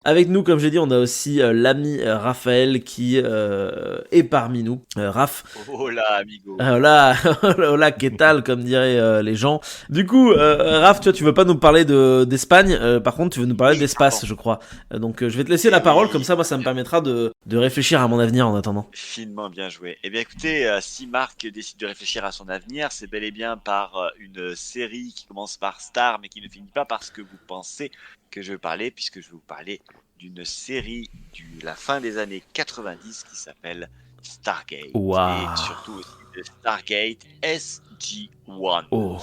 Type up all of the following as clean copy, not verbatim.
Avec nous, comme j'ai dit, on a aussi l'ami Raphaël qui est parmi nous. Raph. Hola, amigo. Hola, hola, ¿qué tal, comme diraient les gens. Du coup, Raph, tu veux pas nous parler d'Espagne, par contre, tu veux nous parler Oui, d'espace, pardon. je crois. Donc, je vais te laisser la parole, comme Oui, ça, moi, ça me permettra de réfléchir à mon avenir en attendant. finement bien joué. Eh bien, écoutez, si Marc décide de réfléchir à son avenir, c'est bel et bien par une série qui commence par Star, mais qui ne finit pas par ce que vous pensez que je vais parler, puisque je vais vous parler d'une série de la fin des années 90 qui s'appelle Stargate, et Waouh. surtout aussi de Stargate SG-1. Oh.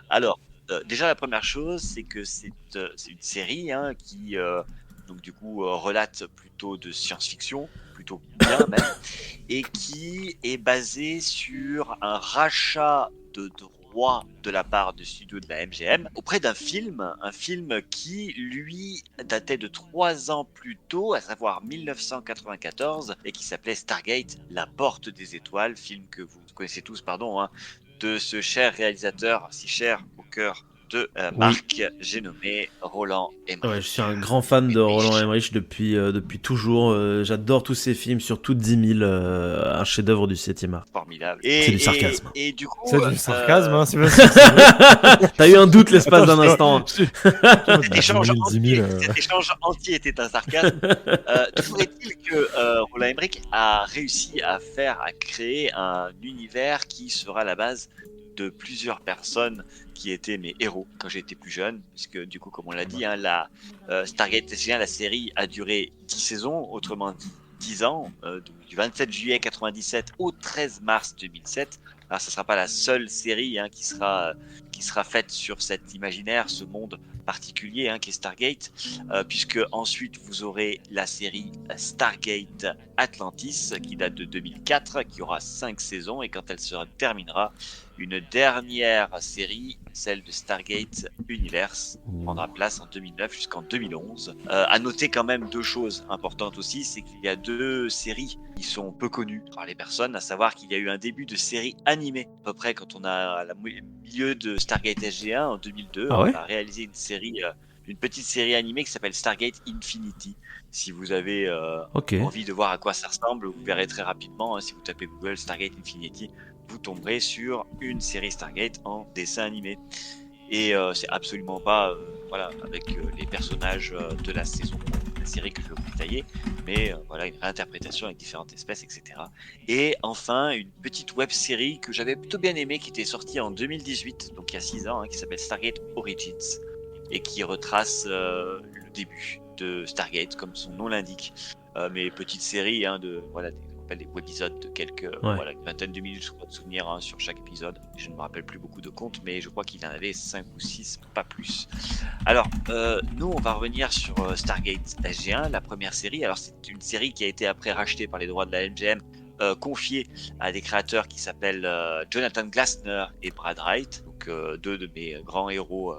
Alors, déjà la première chose, c'est que c'est une série hein, qui donc du coup relate plutôt de science-fiction, plutôt bien même, et qui est basée sur un rachat de droits de la part de studio de la MGM auprès un film qui lui datait de 3 ans plus tôt, à savoir 1994, et qui s'appelait Stargate, La Porte des Étoiles, film que vous connaissez tous, pardon, hein, de ce cher réalisateur, si cher au cœur de Oui. Marc, j'ai nommé Roland Ouais, je suis Emmerich. un grand fan de Roland Emmerich depuis toujours. J'adore tous ses films, surtout 10 000, un chef-d'œuvre du 7e art. Formidable. C'est du sarcasme. Et du coup, C'est du sarcasme, hein, c'est pas sûr, c'est vrai. T'as eu un doute l'espace Attends, d'un instant. cet échange 10 000, entier, cet échange entier était un sarcasme. Toujours est-il que Roland Emmerich a réussi à créer un univers qui sera la base de plusieurs personnes qui étaient mes héros quand j'étais plus jeune, puisque du coup, comme on l'a dit, hein, la Stargate SG1, la série a duré 10 saisons, autrement dit 10 ans, du 27 juillet 97 au 13 mars 2007. Alors, ce ne sera pas la seule série hein, qui sera faite sur cet imaginaire, ce monde particulier hein, qui est Stargate, puisque ensuite vous aurez la série Stargate Atlantis qui date de 2004, qui aura 5 saisons, et quand elle se terminera, une dernière série, celle de Stargate Universe, prendra place en 2009 jusqu'en 2011. À noter quand même deux choses importantes aussi, c'est qu'il y a deux séries qui sont peu connues par les personnes, à savoir qu'il y a eu un début de série animée, à peu près quand on a le milieu de Stargate SG1 en 2002, Ah ouais? on a réalisé une petite série animée qui s'appelle Stargate Infinity. Si vous avez Ok. envie de voir à quoi ça ressemble, vous verrez très rapidement, hein, si vous tapez Google Stargate Infinity, vous tomberez sur une série Stargate en dessin animé. Et c'est absolument pas voilà, avec les personnages de la saison, de la série que je vais vous détailler, mais voilà, une réinterprétation avec différentes espèces, etc. Et enfin, une petite web série que j'avais plutôt bien aimée, qui était sortie en 2018, donc il y a 6 ans, hein, qui s'appelle Stargate Origins, et qui retrace le début de Stargate, comme son nom l'indique. Mais petite série hein, de voilà, des webisodes de quelques voilà, une vingtaine de minutes, je crois, de souvenirs hein, sur chaque épisode. Je ne me rappelle plus beaucoup de comptes, mais je crois qu'il y en avait 5 ou 6, pas plus. Alors, nous, on va revenir sur Stargate SG1, la première série. Alors, c'est une série qui a été après rachetée par les droits de la MGM, confiée à des créateurs qui s'appellent Jonathan Glassner et Brad Wright, donc deux de mes grands héros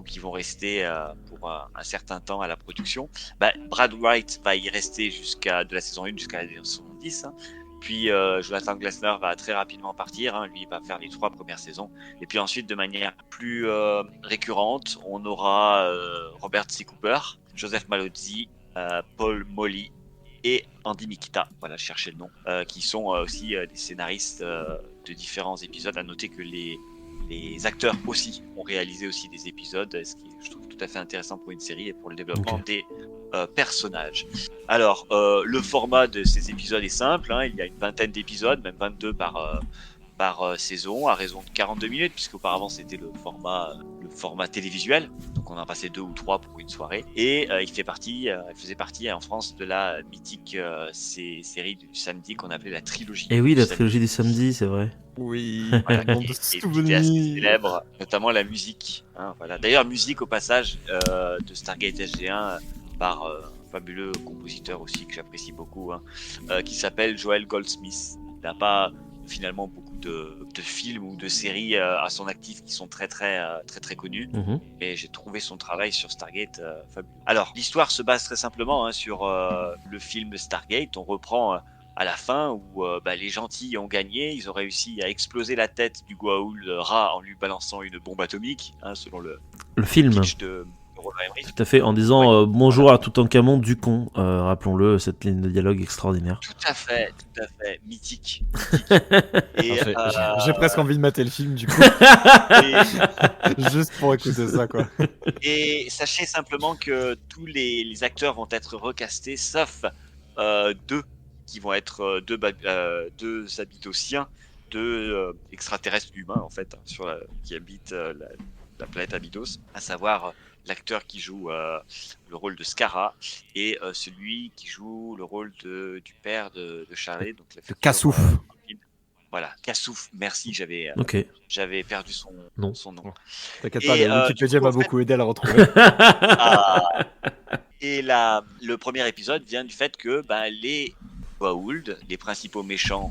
qui vont rester pour un certain temps à la production. Brad Wright va y rester de la saison 1 jusqu'à la saison 10. Hein. Puis Jonathan Glassner va très rapidement partir. Hein. Lui, il va faire les 3 premières saisons. Et puis ensuite, de manière plus récurrente, on aura Robert C. Cooper, Joseph Malozzi, Paul Molly et Andy Mikita, voilà, cherchez le nom, qui sont aussi des scénaristes de différents épisodes. À noter que les acteurs aussi ont réalisé aussi des épisodes, ce qui je trouve tout à fait intéressant pour une série et pour le développement des personnages. Alors, le format de ces épisodes est simple, hein, il y a une vingtaine d'épisodes, même 22 par saison, à raison de 42 minutes, puisqu'auparavant c'était le format télévisuel, donc on en passait 2 ou 3 pour une soirée, et il faisait partie en France de la mythique série du samedi qu'on appelait la trilogie. Et oui, la trilogie du samedi, c'est vrai. Oui, Voilà, tellement qui de était assez souvenirs. célèbre, notamment la musique. Hein, voilà. D'ailleurs, musique au passage de Stargate SG1 par un fabuleux compositeur aussi que j'apprécie beaucoup, hein, qui s'appelle Joel Goldsmith. Il n'a pas finalement beaucoup de films ou de séries à son actif qui sont très connus, mais j'ai trouvé son travail sur Stargate fabuleux. Alors, l'histoire se base très simplement hein, sur le film Stargate. On reprend à la fin où les gentils ont gagné, ils ont réussi à exploser la tête du Goa'uld Ra en lui balançant une bombe atomique, hein, selon le film. pitch de Roland Emmerich. Tout à fait, en disant bonjour à Toutankhamon du con. Rappelons-le, cette ligne de dialogue extraordinaire. Tout à fait, mythique. Et, J'ai presque envie de mater le film du coup, juste pour écouter ça quoi. et sachez simplement que tous les acteurs vont être recastés, sauf deux qui vont être deux Abydosiens, deux extraterrestres humains en fait, hein, qui habitent la planète Abydos, à savoir l'acteur qui joue le rôle de Skara et celui qui joue le rôle du père de Charlie, donc Le Kassouf. Voilà, Kassouf, merci, Ok. j'avais perdu son nom. T'inquiète Et, pas, le du Wikipédia coup, m'a en fait- beaucoup aidé à le retrouver. Et le premier épisode vient du fait que les Goa'uld, les principaux méchants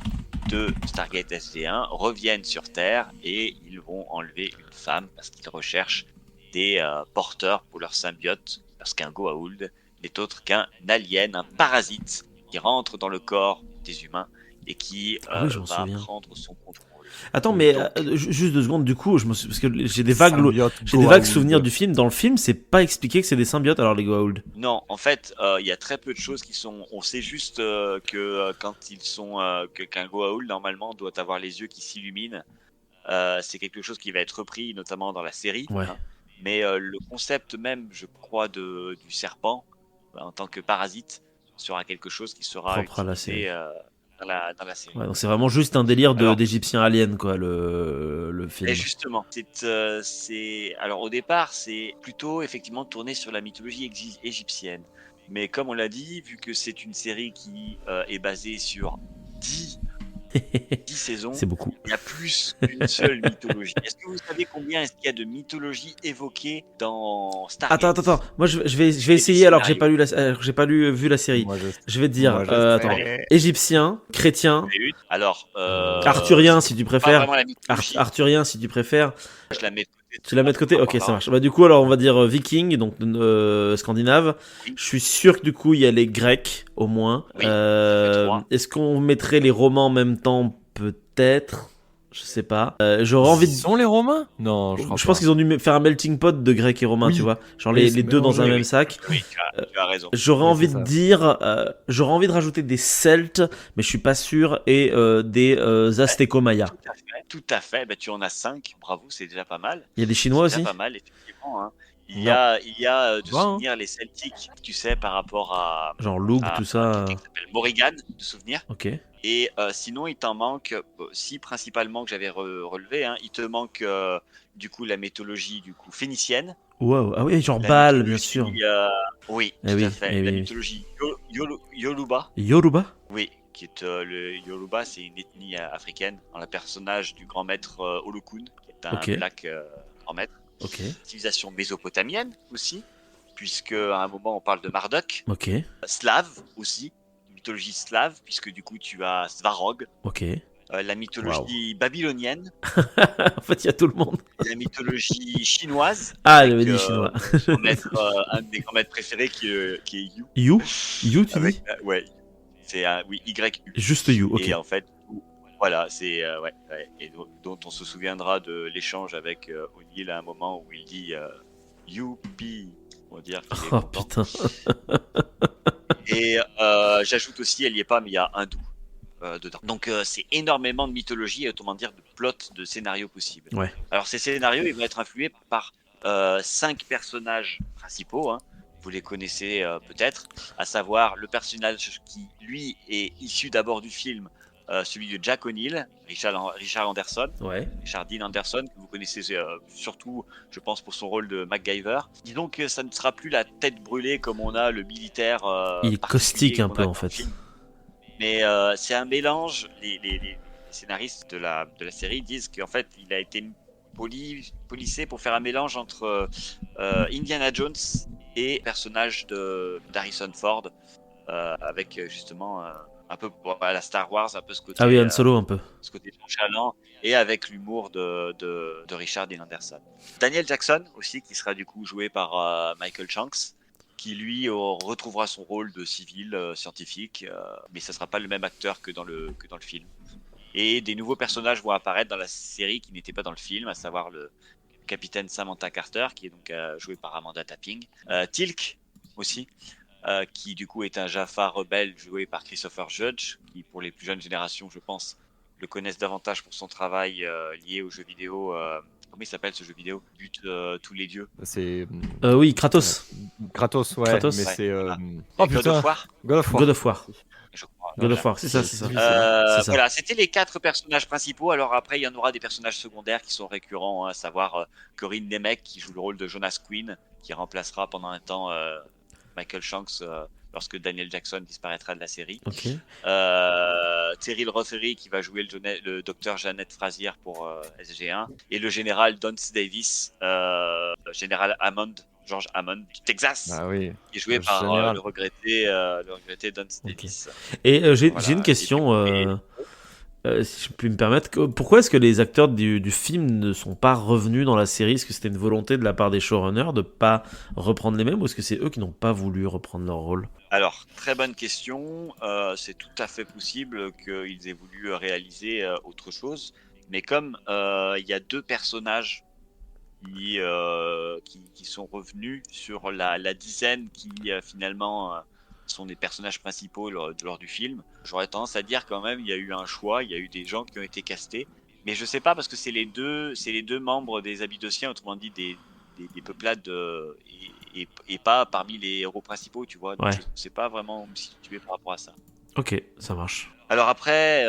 de Stargate SG-1, reviennent sur Terre et ils vont enlever une femme parce qu'ils recherchent des porteurs pour leur symbiote, parce qu'un Goa'uld n'est autre qu'un alien, un parasite qui rentre dans le corps des humains et qui Ah oui, je m'en va souviens. prendre son contrôle. Attends, mais Donc- juste 2 secondes, du coup, parce que j'ai des vagues Symbiote vagues Goa'uld. souvenirs du film. Dans le film, c'est pas expliqué que c'est des symbiotes, alors les Goa'uld. Non, en fait, il y a très peu de choses qui sont. On sait juste que quand ils sont, qu'un Goa'uld normalement doit avoir les yeux qui s'illuminent. C'est quelque chose qui va être repris notamment dans la série. Ouais. Hein. Mais le concept même, je crois, du serpent en tant que parasite sera quelque chose qui sera Propre à la utilisé dans la série. Ouais, donc c'est vraiment juste un délire Alors- d'égyptiens aliens, quoi, le film. Et justement, alors au départ, c'est plutôt effectivement tourné sur la mythologie égyptienne. Mais comme on l'a dit, vu que c'est une série qui est basée sur 10 saisons, C'est beaucoup. il y a plus qu'une seule mythologie. Est-ce que vous savez combien est-ce qu'il y a de mythologies évoquées dans Stargate? Attends. Moi, je vais essayer alors que j'ai pas lu vu la série. Moi, Je vais te dire, Moi, je attends, sais. égyptien, chrétien, Alors, arthurien si tu pas préfères, vraiment la mythologie. arthurien si tu préfères. Je la mets de côté. Tu la mets de côté? Ok, ça marche. Bah, du coup, alors on va dire viking, donc scandinave. Oui. Je suis sûr que du coup, il y a les grecs, au moins. Oui, ça fait 3. Est-ce qu'on mettrait les romains en même temps? Peut-être. Je sais pas. J'aurais envie de. Ils sont les Romains? Non, je crois Je pense qu'ils ont dû faire un melting pot de grecs et romains, Oui. tu vois. Genre Oui, les c'est deux dans un mélangé, même oui. sac. Oui, tu as raison. J'aurais Oui, envie c'est de ça. dire, j'aurais envie de rajouter des Celtes, mais je suis pas sûr, et des Aztéco-Mayas. Tout à fait. Tu en as 5. Bravo, c'est déjà pas mal. Il y a des Chinois C'est aussi? déjà pas mal, effectivement. Hein. Il y Non. a de Tu vois, hein. souvenirs les Celtiques, tu sais, par rapport à Genre Loug, tout ça. quelqu'un qui s'appelle Morrigan, de souvenirs. Ok. Et sinon, il t'en manque, si principalement que j'avais relevé, hein, il te manque du coup la mythologie du coup phénicienne. Waouh. Ah oui, genre La Baal, bien mythologie, sûr. oui, Eh tout oui, à fait. eh La oui. mythologie Yoruba, Yoruba? oui, qui est le Yoruba, c'est une ethnie africaine, en la personnage du grand maître Olokun, qui est un Ok. black grand maître. Ok. Civilisation mésopotamienne aussi, puisque à un moment on parle de Marduk. Ok. Slave aussi, mythologie slave, puisque du coup tu as Svarog. Ok. La mythologie babylonienne, En fait, il y a tout le monde. la mythologie chinoise. Ah, avec, j'avais dit chinois. un de mes grands maîtres préférés qui est Yu. You, tu Avec, dis? ouais, c'est oui, YU. Juste You, ok. Et en fait, voilà, c'est ouais, et dont on se souviendra de l'échange avec O'Neill à un moment où il dit Youpi, on va dire qu'il est Oh content. putain. Et j'ajoute aussi, elle y est pas, mais il y a hindou dedans. Donc c'est énormément de mythologie et autrement dire de plots, de scénarios possibles. Ouais. Alors ces scénarios, ils vont être influés par 5 personnages principaux. Hein. Vous les connaissez peut-être, à savoir le personnage qui, lui, est issu d'abord du film, celui de Jack O'Neill, Richard Anderson. Ouais. Richard Dean Anderson, que vous connaissez surtout, je pense, pour son rôle de MacGyver. Disons que ça ne sera plus la tête brûlée comme on a le militaire. Il est caustique particulier un qu'on peu a en dans le fait. film. Mais c'est un mélange. Les scénaristes de la série disent qu'en fait, il a été policé pour faire un mélange entre Indiana Jones et le personnage d'Harrison Ford, avec justement un peu à la Star Wars, un peu ce côté. Ah oui, Han Solo un peu. Ce côté nonchalant et avec l'humour de Richard Dean Anderson. Daniel Jackson aussi, qui sera du coup joué par Michael Shanks, qui lui retrouvera son rôle de civil scientifique, mais ça sera pas le même acteur que dans le film. Et des nouveaux personnages vont apparaître dans la série qui n'étaient pas dans le film, à savoir capitaine Samantha Carter, qui est donc jouée par Amanda Tapping. Teal'c aussi, qui du coup est un Jaffa rebelle joué par Christopher Judge, qui pour les plus jeunes générations, je pense, le connaissent davantage pour son travail lié aux jeux vidéo. Comment il s'appelle ce jeu vidéo? Bute tous les dieux. C'est Oui, Kratos. Kratos, ouais, Kratos. mais Ouais, c'est. voilà. Oh Et God putain, of War, God of War. God of War. je crois. God Voilà. of War, c'est ça, c'est ça. difficile, hein. C'est ça. Voilà, c'était les 4 personnages principaux. Alors après, il y en aura des personnages secondaires qui sont récurrents, à savoir Corinne Nemec qui joue le rôle de Jonas Quinn, qui remplacera pendant un temps Michael Shanks lorsque Daniel Jackson disparaîtra de la série. Ok. Terrell Rothery qui va jouer le docteur Jeannette Frazier pour SG1 et le général Dance Davis, général Hammond, George Hammond du Texas, Ah oui. qui est joué le par général. le regretté Dance Ok. Davis. Et j'ai Voilà. une question, si je puis me permettre. Pourquoi est-ce que les acteurs du film ne sont pas revenus dans la série? Est-ce que c'était une volonté de la part des showrunners de pas reprendre les mêmes, ou est-ce que c'est eux qui n'ont pas voulu reprendre leur rôle? Alors, très bonne question. C'est tout à fait possible qu'ils aient voulu réaliser autre chose. Mais comme il y a 2 personnages qui sont revenus sur la dizaine qui finalement sont des personnages principaux lors du film, j'aurais tendance à dire quand même il y a eu un choix, il y a eu des gens qui ont été castés. Mais je sais pas parce que c'est les deux membres des Abydosiens, autrement dit des peuplades et pas parmi les héros principaux, tu vois. Donc Ouais. je sais pas vraiment me situer par rapport à ça. Ok, ça marche. Alors après,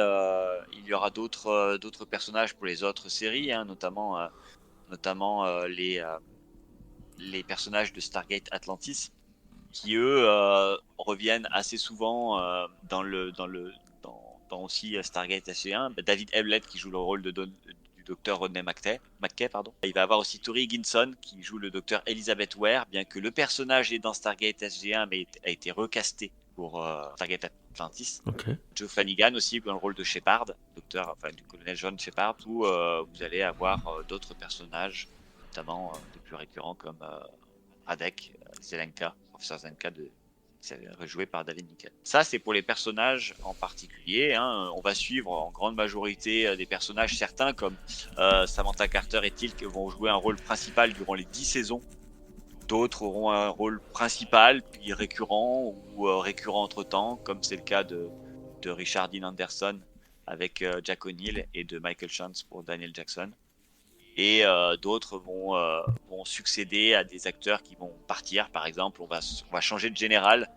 il y aura d'autres personnages pour les autres séries, hein, notamment les personnages de Stargate Atlantis, qui eux reviennent assez souvent dans aussi Stargate SG1. David Hewlett qui joue le rôle du docteur Rodney McKay, pardon. Il va y avoir aussi Tori Ginson qui joue le docteur Elizabeth Ware, bien que le personnage est dans Stargate SG1 mais a été recasté pour Stargate Atlantis. Ok. Joe Flanagan aussi dans le rôle de Shepard, du colonel John Shepard, où vous allez avoir d'autres personnages, notamment des plus récurrents comme Radek, Zelenka, professeur Zelenka joué par David Niken. Ça, c'est pour les personnages en particulier. Hein. On va suivre en grande majorité des personnages, certains comme Samantha Carter et Teal'c vont jouer un rôle principal durant les 10 saisons. D'autres auront un rôle principal, puis récurrent ou récurrent entre-temps, comme c'est le cas de Richard Dean Anderson avec Jack O'Neill et de Michael Chance pour Daniel Jackson. Et d'autres vont succéder à des acteurs qui vont partir. Par exemple, on va changer de général.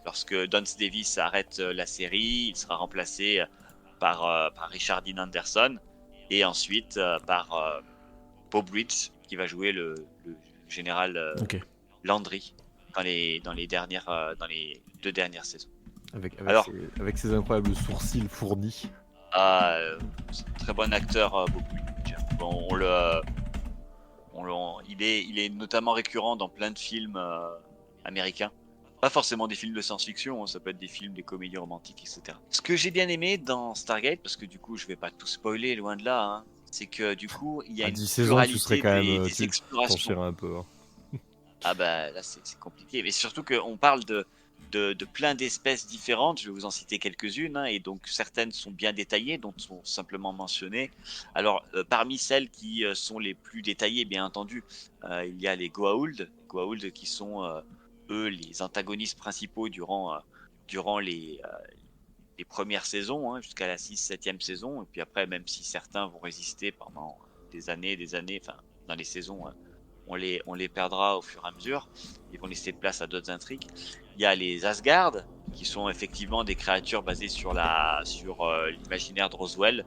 Lorsque Dance Davis arrête la série, il sera remplacé par Richard Dean Anderson et ensuite par Bob Bridge qui va jouer le général Ok. Landry dans les 2 dernières saisons. Avec ses incroyables sourcils fournis. C'est un très bon acteur, Bob Bridge. Bon, il est notamment récurrent dans plein de films américains. Pas forcément des films de science-fiction, hein, ça peut être des films, des comédies romantiques, etc. Ce que j'ai bien aimé dans Stargate, parce que du coup je vais pas tout spoiler, loin de là, hein, c'est que du coup il y a À une 10 saisons, tu serais pluralité quand même. des Tu explorations. t'enchères un peu. Hein. Ah bah là c'est compliqué, mais surtout qu'on parle de plein d'espèces différentes, je vais vous en citer quelques-unes, hein, et donc certaines sont bien détaillées, d'autres sont simplement mentionnées. Alors parmi celles qui sont les plus détaillées, bien entendu, il y a les Goa'uld qui sont eux les antagonistes principaux durant les premières saisons, hein, jusqu'à la 6-7e saison, et puis après même si certains vont résister pendant des années, enfin dans les saisons, on les perdra au fur et à mesure, ils vont laisser place à d'autres intrigues. Il y a les Asgard, qui sont effectivement des créatures basées sur l'imaginaire de Roswell.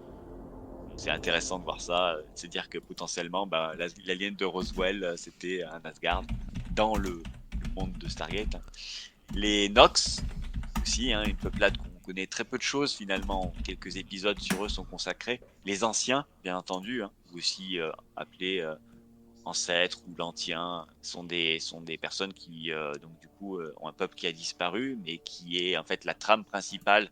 C'est intéressant de voir ça, c'est dire que potentiellement l'alien de Roswell c'était un Asgard dans le monde de Stargate. Les Nox aussi, hein, une peuplade qu'on connaît très peu de choses finalement, quelques épisodes sur eux sont consacrés. Les Anciens, bien entendu, hein, aussi appelés ancêtres ou l'Antien, sont des personnes qui donc du coup ont un peuple qui a disparu, mais qui est en fait la trame principale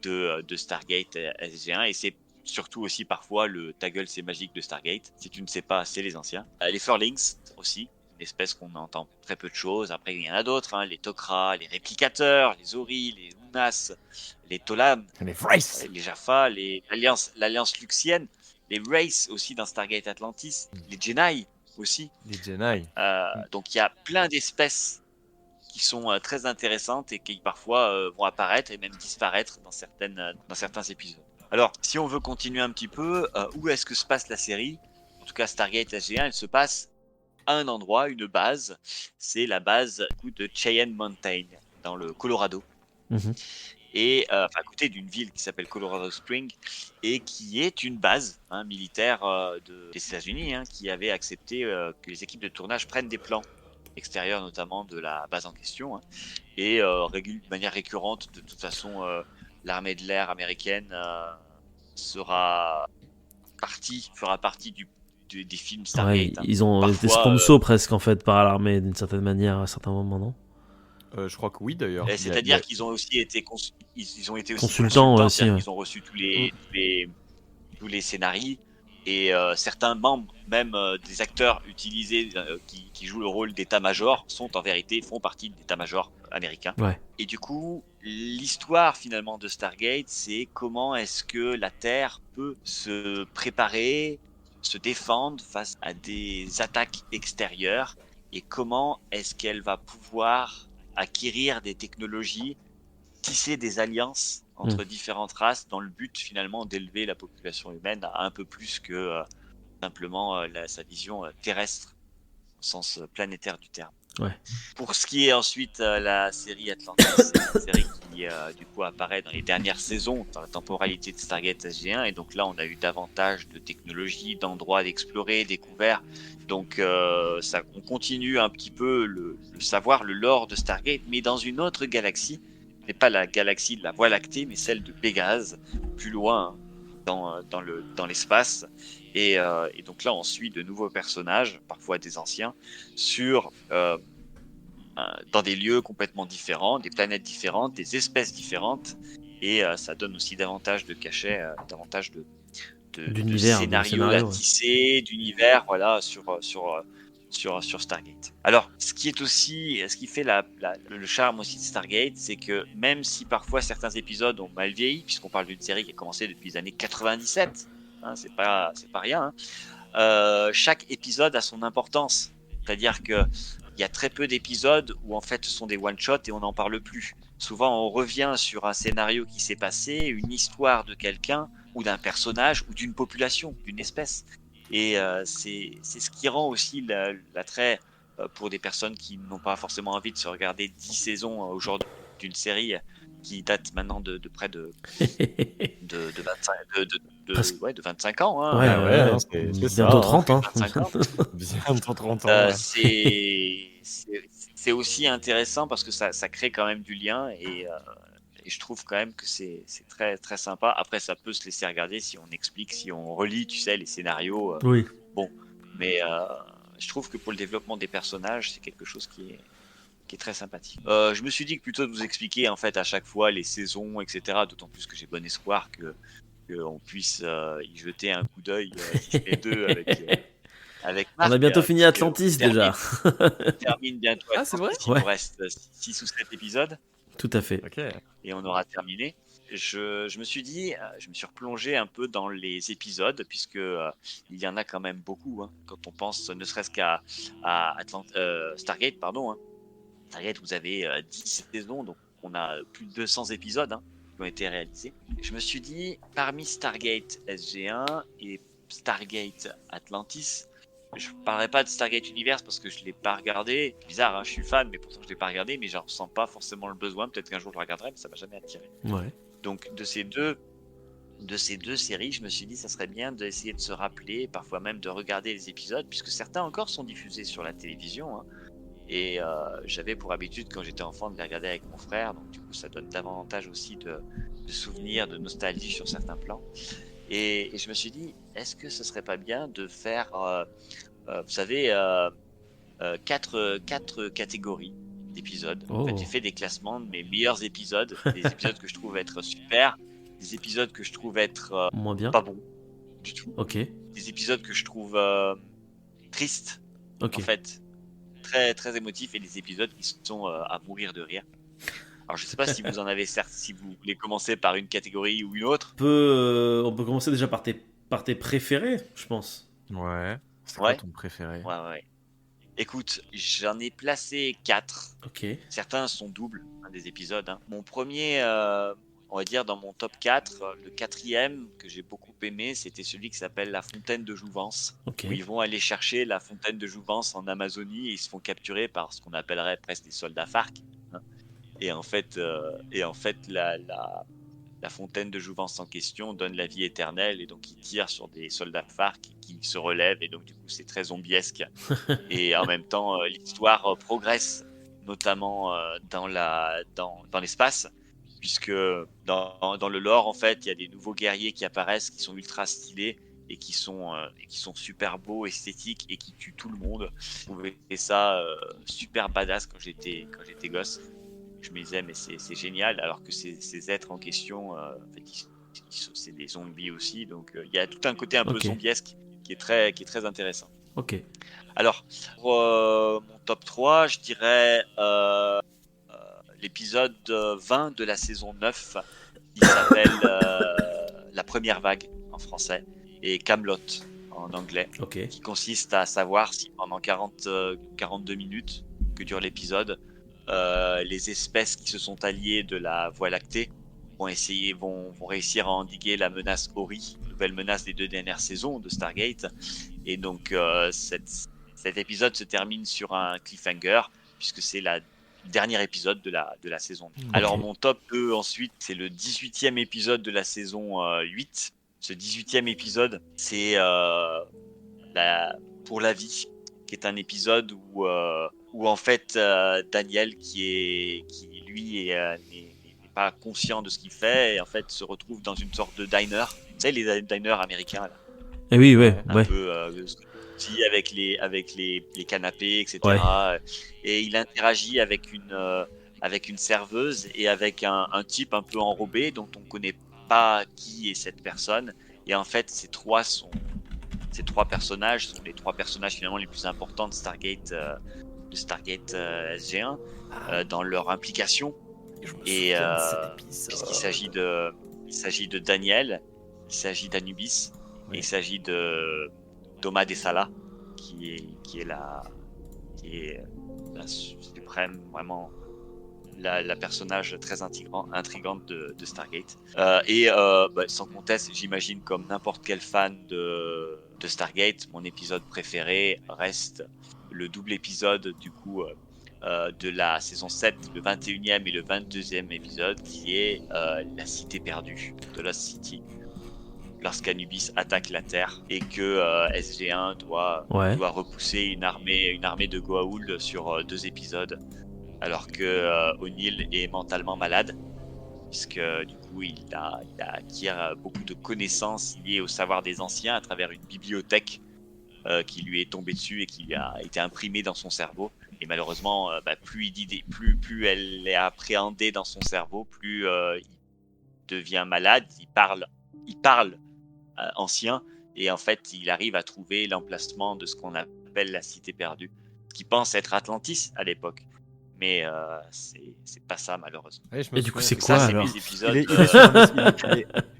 de Stargate SG1, et c'est surtout aussi parfois le ta gueule c'est magique de Stargate. Si tu ne sais pas, c'est les Anciens. Les Furlings aussi, une espèce qu'on entend très peu de choses. Après il y en a d'autres, hein, les Tok'ra, les Réplicateurs, les Ori, les Unas, les Tolam, Les Vrace. les Jaffa, l'Alliance Luxienne. les Wraiths aussi dans Stargate Atlantis, les Jedi aussi. Les Jedi. Donc il y a plein d'espèces qui sont très intéressantes et qui parfois vont apparaître et même disparaître dans certains épisodes. Alors, si on veut continuer un petit peu, où est-ce que se passe la série? En tout cas, Stargate SG1, elle se passe à un endroit, une base. C'est la base de Cheyenne Mountain, dans le Colorado. Mhm. Et à côté d'une ville qui s'appelle Colorado Springs, et qui est une base militaire des États-Unis, qui avait accepté que les équipes de tournage prennent des plans extérieurs, notamment de la base en question, et de manière récurrente, de toute façon, l'armée de l'air américaine fera partie des films Stargate. Ouais, ils ont été Parfois, sponsors presque en fait par l'armée d'une certaine manière à certains moments, non? Je crois que oui d'ailleurs. c'est-à-dire qu'ils ont aussi été ils ont été aussi Consultants aussi, c'est-à-dire ouais. qu'ils ont reçu tous les scénarios, et certains membres, même des acteurs utilisés qui jouent le rôle d'état-major, font partie de l'état-major américain. Ouais. Et du coup, l'histoire finalement de Stargate, c'est comment est-ce que la Terre peut se préparer, se défendre face à des attaques extérieures, et comment est-ce qu'elle va pouvoir acquérir des technologies, tisser des alliances entre différentes races dans le but finalement d'élever la population humaine à un peu plus que simplement sa vision terrestre au sens planétaire du terme. Ouais. Pour ce qui est ensuite la série Atlantis, c'est une série qui du coup apparaît dans les dernières saisons dans la temporalité de Stargate SG1, et donc là on a eu davantage de technologies, d'endroits d'explorer, découverts. Donc on continue un petit peu le savoir, le lore de Stargate, mais dans une autre galaxie. Ce n'est pas la galaxie de la Voie lactée, mais celle de Pégase, plus loin dans l'espace. Et donc là, on suit de nouveaux personnages, parfois des anciens, dans des lieux complètement différents, des planètes différentes, des espèces différentes. Et ça donne aussi davantage de cachets, davantage de scénarios à tisser, d'univers, voilà, sur Stargate. Alors, ce qui fait le charme aussi de Stargate, c'est que même si parfois certains épisodes ont mal vieilli, puisqu'on parle d'une série qui a commencé depuis les années 97, c'est pas rien, chaque épisode a son importance. C'est-à-dire que il y a très peu d'épisodes où en fait ce sont des one-shots et on n'en parle plus. Souvent, on revient sur un scénario qui s'est passé, une histoire de quelqu'un ou d'un personnage ou d'une population, d'une espèce. Et c'est ce qui rend aussi l'attrait pour des personnes qui n'ont pas forcément envie de se regarder 10 saisons aujourd'hui d'une série qui date maintenant de près de 25 ans. C'est bientôt 30 ans. 25 ans. Bientôt 30 ans. C'est aussi intéressant parce que ça crée quand même du lien, et je trouve quand même que c'est très très sympa. Après, ça peut se laisser regarder si on explique, si on relit, tu sais, les scénarios. Oui. Bon, mais je trouve que pour le développement des personnages, c'est quelque chose qui est très sympathique. Je me suis dit que plutôt de vous expliquer en fait à chaque fois les saisons, etc. D'autant plus que j'ai bon espoir qu'on puisse y jeter un coup d'œil si ce n'est deux avec Marc. On a bientôt fini Atlantis déjà. On termine bientôt. Ah, c'est vrai ? Il nous reste 6 ou 7 épisodes. Tout à fait. Ok. Et on aura terminé. Je me suis dit, je me suis replongé un peu dans les épisodes, puisque il y en a quand même beaucoup. Quand on pense ne serait-ce qu'à Stargate, pardon. Stargate, vous avez 10 saisons, donc on a plus de 200 épisodes qui ont été réalisés. Et je me suis dit, parmi Stargate SG1 et Stargate Atlantis, je ne parlerai pas de Stargate Universe parce que je ne l'ai pas regardé. C'est bizarre, je suis fan, mais pourtant je ne l'ai pas regardé, mais j'en ressens pas forcément le besoin. Peut-être qu'un jour je le regarderai, mais ça ne m'a jamais attiré. Ouais. Donc de ces deux séries, je me suis dit ça serait bien d'essayer de se rappeler, parfois même de regarder les épisodes, puisque certains encore sont diffusés sur la télévision. Et j'avais pour habitude quand j'étais enfant de les regarder avec mon frère, donc du coup ça donne davantage aussi de souvenirs, de nostalgie sur certains plans. Et je me suis dit, est-ce que ce serait pas bien de faire, vous savez, 4 catégories d'épisodes. En fait, j'ai fait des classements de mes meilleurs épisodes, des épisodes que je trouve être super, des épisodes que je trouve être moins bien, pas bons du tout. Ok. Des épisodes que je trouve tristes, Ok. en fait, très très émotifs, et des épisodes qui sont à mourir de rire. Alors je sais pas si vous voulez commencer par une catégorie ou une autre. On peut commencer déjà par tes par tes préférés, je pense. Ouais. C'est quoi Ouais. ton préféré? Ouais. Écoute, j'en ai placé 4. Ok. Certains sont doubles, des épisodes. Hein. Mon premier, on va dire dans mon top 4, le quatrième que j'ai beaucoup aimé, c'était celui qui s'appelle La Fontaine de Jouvence, Ok. où ils vont aller chercher la Fontaine de Jouvence en Amazonie et ils se font capturer par ce qu'on appellerait presque des soldats FARC. Hein. Et en fait, la fontaine de Jouvence en question donne la vie éternelle et donc il tire sur des soldats FARC qui se relèvent et donc du coup c'est très zombiesque et en même temps l'histoire progresse notamment dans l'espace puisque dans le lore en fait il y a des nouveaux guerriers qui apparaissent qui sont ultra stylés et qui sont super beaux, esthétiques et qui tuent tout le monde. Je trouvais ça super badass quand j'étais gosse. Je me disais mais c'est génial alors que ces êtres en question en fait, c'est des zombies aussi donc il y a tout un côté un peu Ok. zombiesque qui est très intéressant. Ok. Alors pour mon top 3 je dirais l'épisode 20 de la saison 9 qui s'appelle La Première Vague en français et Camelot en anglais, Ok. qui consiste à savoir si pendant 42 minutes que dure l'épisode, les espèces qui se sont alliées de la Voie lactée vont réussir à endiguer la menace Ori, nouvelle menace des 2 dernières saisons de Stargate. Et donc cet épisode se termine sur un cliffhanger puisque c'est le dernier épisode de la saison. Alors mon top 2 ensuite, c'est le 18e épisode de la saison 8. Ce 18e épisode, c'est Pour la vie, qui est un épisode où en fait Daniel qui lui n'est pas conscient de ce qu'il fait et en fait se retrouve dans une sorte de diner. Tu sais les diners américains là. Et oui, ouais. Un peu aussi avec les canapés, etc. Et il interagit avec une serveuse et avec un type un peu enrobé dont on connaît pas qui est cette personne. Et en fait, ces trois personnages sont les 3 personnages finalement les plus importants de Stargate SG1 dans leur implication. Et puisqu'il s'agit de Daniel, il s'agit d'Anubis. Et il s'agit de Doma Dessala, qui est la suprême, vraiment la personnage très intrigante de Stargate. Sans conteste, j'imagine comme n'importe quel fan de Stargate, mon épisode préféré reste le double épisode du coup de la saison 7, le 21e et le 22e épisode, qui est La Cité perdue de Lost City. Lorsqu'Anubis attaque la Terre et que SG1 doit repousser une armée de Goa'uld sur 2 épisodes, alors que O'Neill est mentalement malade, puisque du coup il acquiert beaucoup de connaissances liées au savoir des anciens à travers une bibliothèque qui lui est tombée dessus et qui lui a été imprimée dans son cerveau. Et malheureusement, plus elle est appréhendée dans son cerveau, plus il devient malade. Il parle ancien et en fait il arrive à trouver l'emplacement de ce qu'on appelle la cité perdue, ce qui pense être Atlantis à l'époque, mais c'est pas ça malheureusement. Et du coup c'est quoi alors?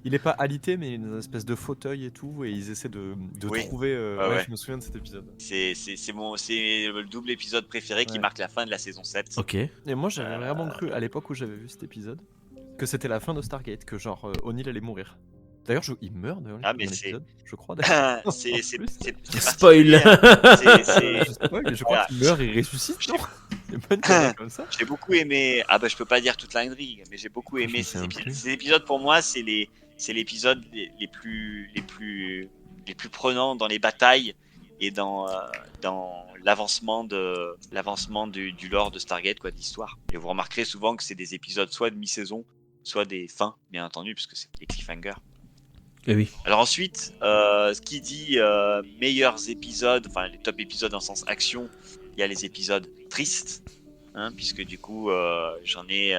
Il est pas alité mais une espèce de fauteuil et tout et ils essaient de trouver je me souviens de cet épisode. C'est le double épisode préféré qui marque la fin de la saison 7. Ok. Et moi j'avais vraiment cru à l'époque où j'avais vu cet épisode que c'était la fin de Stargate, que genre O'Neill allait mourir. D'ailleurs, il meurt dans l'épisode, je crois. C'est spoil. Je sais pas, mais je crois qu'il meurt et ressuscite. Comme ça. J'ai beaucoup aimé. Je peux pas dire toute l'indrie, mais j'ai beaucoup aimé ces épisodes. Pour moi, c'est l'épisode les plus prenants dans les batailles et dans l'avancement du lore de Stargate, quoi, d'histoire. Et vous remarquerez souvent que c'est des épisodes soit de mi-saison, soit des fins, bien entendu, puisque c'est des cliffhangers. Et oui. Alors ensuite, ce qui dit meilleurs épisodes, enfin les top épisodes en sens action, il y a les épisodes tristes, puisque du coup j'en ai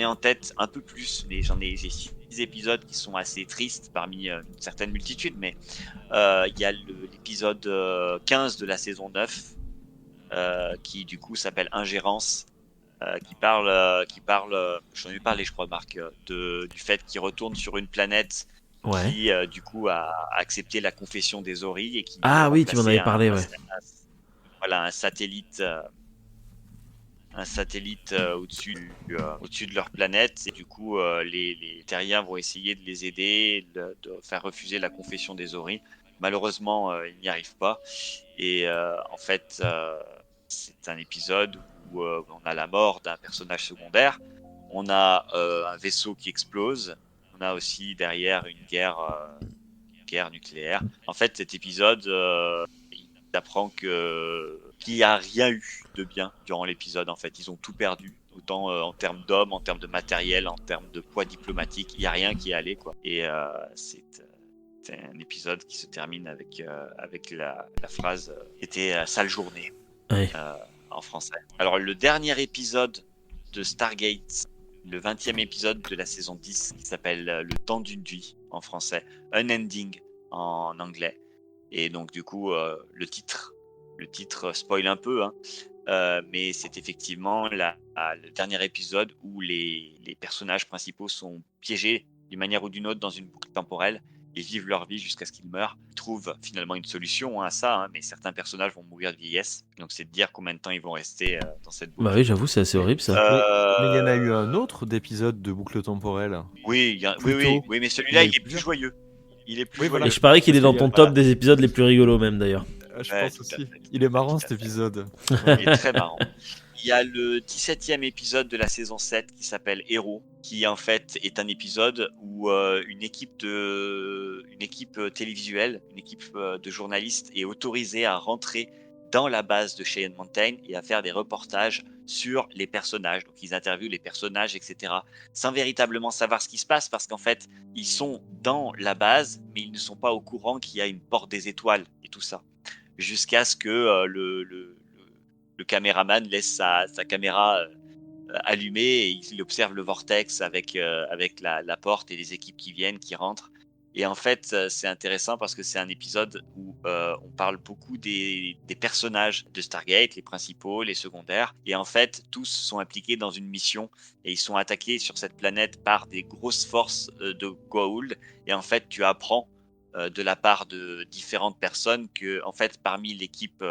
en tête un peu plus, mais j'ai 6 épisodes qui sont assez tristes parmi une certaine multitude, mais il y a l'épisode 15 de la saison 9 qui du coup s'appelle Ingérence, qui parle, j'en ai parlé je crois Marc, du fait qu'il retourne sur une planète Ouais. qui du coup a accepté la confession des Ori et qui Ah a oui, tu m'en remplacé avais parlé, ouais. voilà, un satellite au-dessus de leur planète. Et du coup, les Terriens vont essayer de les aider, de faire refuser la confession des Ori. Malheureusement, ils n'y arrivent pas. Et en fait, c'est un épisode où on a la mort d'un personnage secondaire. On a un vaisseau qui explose. On a aussi derrière une guerre nucléaire. En fait, cet épisode, il apprend qu'il n'y a rien eu de bien durant l'épisode. En fait, ils ont tout perdu, autant en termes d'hommes, en termes de matériel, en termes de poids diplomatique. Il n'y a rien qui est allé, quoi. Et c'est un épisode qui se termine avec la phrase était sale journée Ouais. en français. Alors le dernier épisode de Stargate, le 20e épisode de la saison 10, qui s'appelle Le temps d'une vie en français, Unending en anglais. Et donc du coup le titre spoil un peu, hein. Mais c'est effectivement le dernier épisode où les personnages principaux sont piégés d'une manière ou d'une autre dans une boucle temporelle et vivent leur vie jusqu'à ce qu'ils meurent. Ils trouvent finalement une solution à ça, hein, mais certains personnages vont mourir de vieillesse. Donc c'est de dire combien de temps ils vont rester dans cette boucle. Bah oui, j'avoue, c'est assez horrible ça. Mais il y en a eu un autre d'épisode de boucle temporelle. Oui, mais celui-là, il est plus joyeux. Il est plus joyeux. voilà. Et je parie qu'il est dans ton top des épisodes les plus rigolos même d'ailleurs. Je pense aussi. Il est marrant cet épisode. Il est très marrant. Il y a le 17e épisode de la saison 7 qui s'appelle Héros, qui en fait est un épisode où une équipe télévisuelle, une équipe de journalistes est autorisée à rentrer dans la base de Cheyenne Mountain et à faire des reportages sur les personnages. Donc ils interviewent les personnages, etc. sans véritablement savoir ce qui se passe parce qu'en fait, ils sont dans la base, mais ils ne sont pas au courant qu'il y a une porte des étoiles et tout ça. Jusqu'à ce que le caméraman laisse sa caméra allumée et il observe le vortex avec la porte et les équipes qui viennent, qui rentrent. Et en fait, c'est intéressant parce que c'est un épisode où on parle beaucoup des personnages de Stargate, les principaux, les secondaires. Et en fait, tous sont impliqués dans une mission et ils sont attaqués sur cette planète par des grosses forces de Goa'uld. Et en fait, tu apprends de la part de différentes personnes que, en fait, parmi l'équipe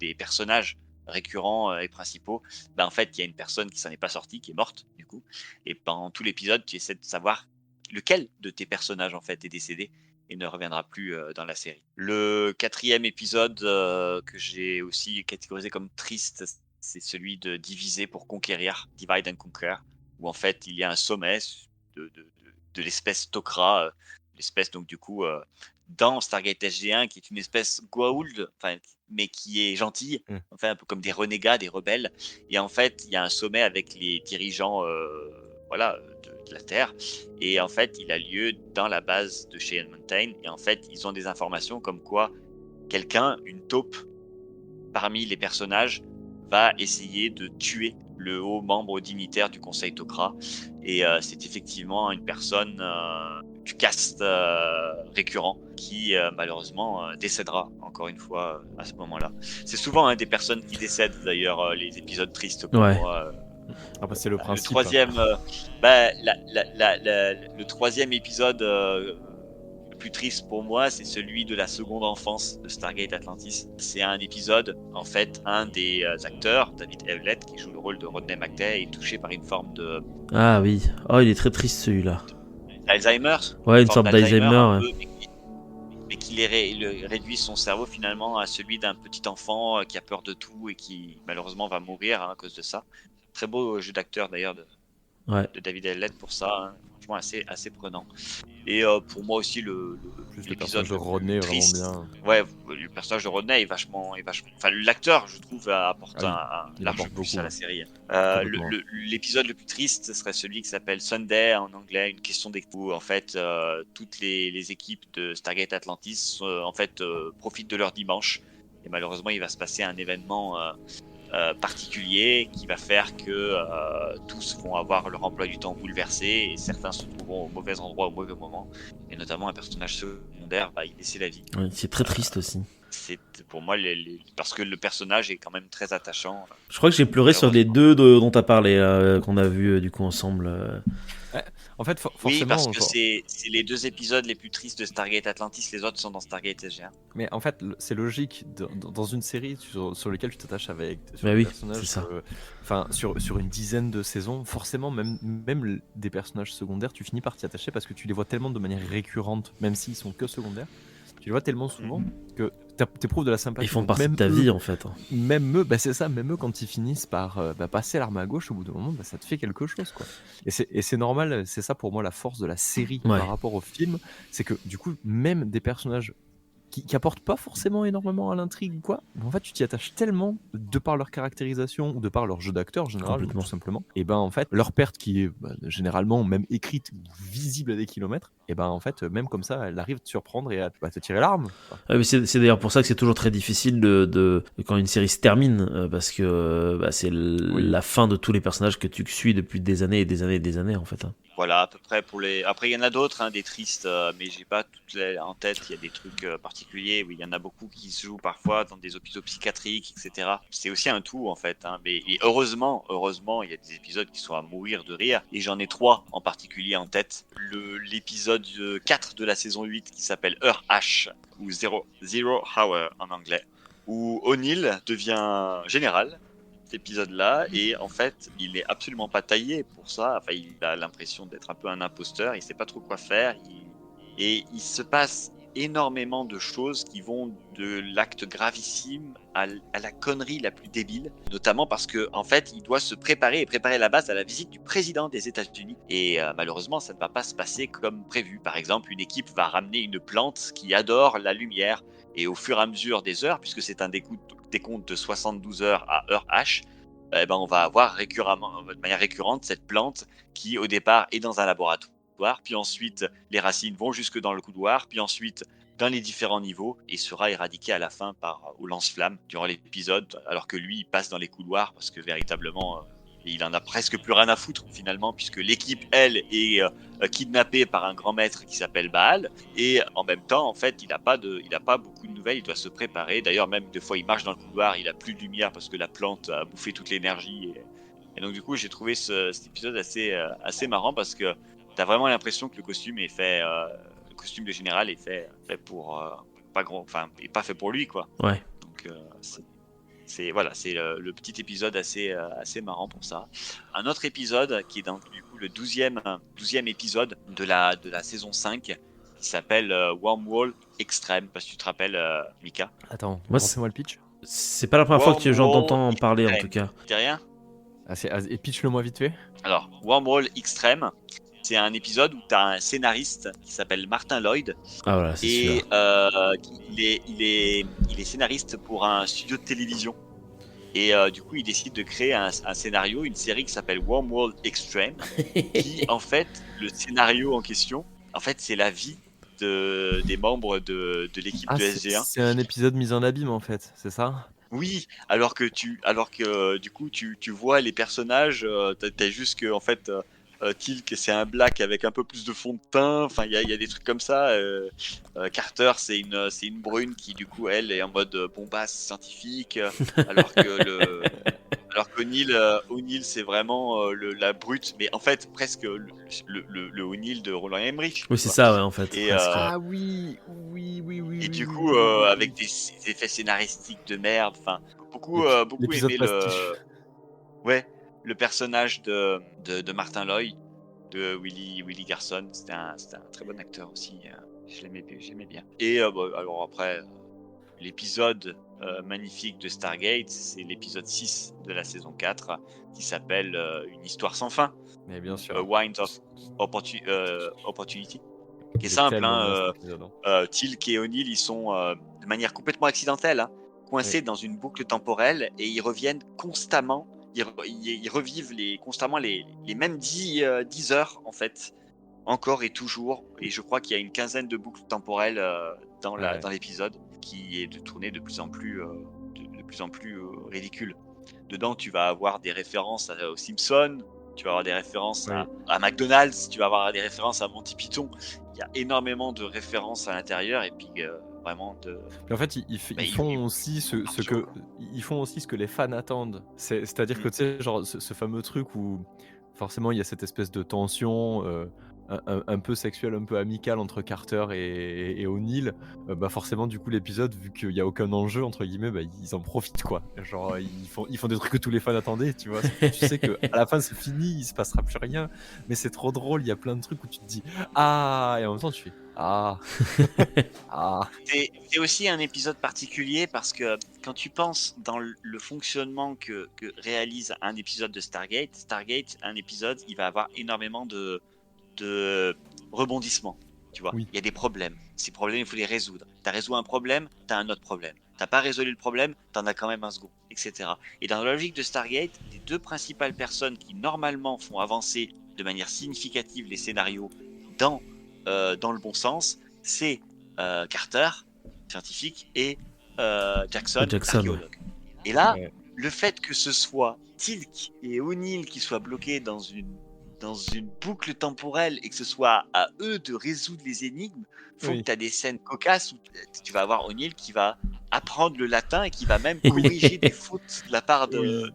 des personnages récurrents et principaux, en fait, il y a une personne qui s'en est pas sortie, qui est morte, du coup. Et pendant tout l'épisode, tu essaies de savoir lequel de tes personnages, en fait, est décédé et ne reviendra plus dans la série. Le 4e épisode que j'ai aussi catégorisé comme triste, c'est celui de Diviser pour conquérir, Divide and Conquer, où en fait, il y a un sommet de l'espèce Tok'ra, l'espèce donc du coup dans Stargate SG1 qui est une espèce Goa'uld, mais qui est gentille, un peu comme des renégats, des rebelles. Et en fait, il y a un sommet avec les dirigeants de la Terre. Et en fait, il a lieu dans la base de Cheyenne Mountain. Et en fait, ils ont des informations comme quoi quelqu'un, une taupe, parmi les personnages, va essayer de tuer le haut membre dignitaire du Conseil Tok'ra. Et c'est effectivement une personne du cast récurrent qui malheureusement décédera encore une fois à ce moment-là. C'est souvent des personnes qui décèdent d'ailleurs les épisodes tristes pour moi. C'est le principe. Le troisième, le troisième épisode le plus triste pour moi, c'est celui de la seconde enfance de Stargate Atlantis. C'est un épisode, en fait, un des acteurs, David Hewlett, qui joue le rôle de Rodney McDay, est touché par une forme de... Ah oui, il est très triste celui-là. D'Alzheimer. Ouais, une sorte d'Alzheimer. Mais qui réduit son cerveau finalement à celui d'un petit enfant qui a peur de tout et qui malheureusement va mourir à cause de ça. Très beau jeu d'acteur d'ailleurs de David Hewlett pour ça, franchement assez prenant. Et pour moi aussi le personnage de Rodney est vraiment bien. Ouais, le personnage de Rodney est vachement. Enfin, l'acteur, je trouve, apporte un large plus à la série. L'épisode le plus triste ce serait celui qui s'appelle Sunday en anglais, une question d'équipe. En fait, toutes les équipes de Stargate Atlantis profitent de leur dimanche. Et malheureusement, il va se passer un événement particulier qui va faire que tous vont avoir leur emploi du temps bouleversé et certains se trouveront au mauvais endroit au mauvais moment, et notamment un personnage secondaire va y laisser la vie. Oui, c'est très triste aussi. c'est pour moi parce que le personnage est quand même très attachant. Je crois que j'ai pleuré sur les deux dont tu as parlé, qu'on a vu du coup ensemble. Ouais, en fait, Oui, parce forcément. que c'est les 2 épisodes les plus tristes de Stargate Atlantis, les autres sont dans Stargate SG1. Mais en fait, c'est logique dans une série sur laquelle tu t'attaches sur Bah des oui, personnages, c'est ça. enfin sur une dizaine de saisons, forcément même des personnages secondaires, tu finis par t'y attacher parce que tu les vois tellement de manière récurrente, même s'ils sont que secondaires, tu les vois tellement souvent que t'éprouves de la sympathie. Ils font Donc partie de même ta eux, vie en fait. même eux, bah c'est ça, même eux quand ils finissent par passer l'arme à gauche, au bout d'un moment, bah, ça te fait quelque chose quoi. Et c'est normal, c'est ça pour moi la force de la série Ouais. par rapport au film, c'est que du coup même des personnages qui apportent pas forcément énormément à l'intrigue ou quoi, mais en fait tu t'y attaches tellement de par leur caractérisation ou de par leur jeu d'acteur en général, Complètement. tout simplement, et ben en fait leur perte qui est généralement même écrite ou visible à des kilomètres, et ben en fait même comme ça elle arrive à te surprendre et à te tirer l'arme quoi. Ouais, mais c'est d'ailleurs pour ça que c'est toujours très difficile quand une série se termine, parce que c'est la fin de tous les personnages que tu suis depuis des années et des années et des années en fait. Voilà, à peu près pour les. Après, il y en a d'autres, des tristes, mais j'ai pas toutes en tête. Il y a des trucs particuliers. Oui, il y en a beaucoup qui se jouent parfois dans des hôpitaux psychiatriques, etc. C'est aussi un tout, en fait. Mais et heureusement, il y a des épisodes qui sont à mourir de rire. Et j'en ai 3 en particulier en tête. L'épisode 4 de la saison 8 qui s'appelle Heure H, ou Zero Hour en anglais, où O'Neill devient général. Épisode-là, et en fait il est absolument pas taillé pour ça. Enfin, il a l'impression d'être un peu un imposteur, il sait pas trop quoi faire, et il se passe énormément de choses qui vont de l'acte gravissime à la connerie la plus débile, notamment parce que en fait il doit se préparer la base à la visite du président des États-Unis, et malheureusement ça ne va pas se passer comme prévu. Par exemple, une équipe va ramener une plante qui adore la lumière, et au fur et à mesure des heures, puisque c'est un décompte de 72 heures à heure H, on va avoir de manière récurrente cette plante qui au départ est dans un laboratoire, puis ensuite les racines vont jusque dans le couloir, puis ensuite dans les différents niveaux, et sera éradiquée à la fin au lance-flamme durant l'épisode, alors que lui il passe dans les couloirs parce que véritablement il en a presque plus rien à foutre finalement, puisque l'équipe elle est kidnappée par un grand maître qui s'appelle Baal, et en même temps en fait il a pas beaucoup de nouvelles, il doit se préparer. D'ailleurs même des fois il marche dans le couloir, il a plus de lumière parce que la plante a bouffé toute l'énergie, et donc du coup j'ai trouvé cet épisode assez marrant, parce que t'as vraiment l'impression que le costume est fait le costume de général est fait pour pas grand, enfin est pas fait pour lui quoi. Ouais. Donc c'est voilà, c'est le petit épisode assez marrant pour ça. Un autre épisode qui est dans du coup le 12e épisode de la saison 5, qui s'appelle Wormhole Extreme, parce que tu te rappelles Mika. Attends, Moi, refais-moi le pitch. C'est pas la première fois que j'entends Wormhole parler en Extreme. tout cas. T'es rien? Et pitch-le-moi vite fait. Alors, Wormhole Extreme, c'est un épisode où tu as un scénariste qui s'appelle Martin Lloyd. Ah voilà, c'est Et celui-là. il est scénariste pour un studio de télévision. Et du coup, il décide de créer un scénario, une série qui s'appelle Wormhole Extreme, qui, en fait, le scénario en question, en fait, c'est la vie des membres de l'équipe de SG1. C'est un épisode mis en abîme, en fait, c'est ça? Oui, alors que du coup, tu vois les personnages, t'as juste que, en fait, Teal'c, c'est un black avec un peu plus de fond de teint. Enfin, il y a des trucs comme ça. Carter, c'est une brune qui, du coup, elle est en mode bombasse scientifique, alors qu'O'Neill, c'est vraiment la brute, mais en fait presque le O'Neill de Roland Emmerich. Oui, c'est ça, ouais, en fait. Et, presque. Ah oui. et du coup, avec des effets scénaristiques de merde. Enfin, beaucoup L'épisode aimé ouais, le personnage de Martin Lloyd, de Willie Garson. C'était un très bon acteur aussi. J'aimais bien. Et alors après, l'épisode magnifique de Stargate, c'est l'épisode 6 de la saison 4, qui s'appelle Une histoire sans fin. Mais bien sûr. A Wind of Opportunity. Qui est simple, Teal'c et O'Neill, ils sont de manière complètement accidentelle coincés dans une boucle temporelle, et ils reviennent constamment. Ils revivent constamment les mêmes 10 heures en fait, encore et toujours. Et je crois qu'il y a une quinzaine de boucles temporelles dans l'épisode, qui est tourné de plus en plus ridicule. Dedans, tu vas avoir des références aux Simpsons, tu vas avoir des références à McDonald's, tu vas avoir des références à Monty Python. Il y a énormément de références à l'intérieur, et puis vraiment de. Mais en fait, Bah, ils font aussi ils font aussi ce que les fans attendent. C'est-à-dire que tu sais, genre ce fameux truc où forcément il y a cette espèce de tension un peu sexuelle, un peu amicale entre Carter et O'Neill. Bah forcément, du coup, l'épisode, vu qu'il n'y a aucun enjeu, entre guillemets, bah, ils en profitent quoi. Genre, ils font des trucs que tous les fans attendaient, tu vois. Sauf que tu sais qu'à la fin, c'est fini, il se passera plus rien. Mais c'est trop drôle, il y a plein de trucs où tu te dis ah, et en même temps, tu fais ah, ah. C'est aussi un épisode particulier parce que quand tu penses dans le fonctionnement que réalise un épisode de Stargate, un épisode, il va avoir énormément de rebondissements. Tu vois, Oui. il y a des problèmes. Ces problèmes, il faut les résoudre. T'as résolu un problème, t'as un autre problème. T'as pas résolu le problème, t'en as quand même un second, etc. Et dans la logique de Stargate, les deux principales personnes qui normalement font avancer de manière significative les scénarios dans le bon sens, c'est Carter, scientifique, et Jackson, Jackson, archéologue. Et là, Ouais. le fait que ce soit Teal'c et O'Neill qui soient bloqués dans une boucle temporelle et que ce soit à eux de résoudre les énigmes, faut Oui. que tu as des scènes cocasses où tu vas avoir O'Neill qui va apprendre le latin et qui va même corriger des fautes de la part de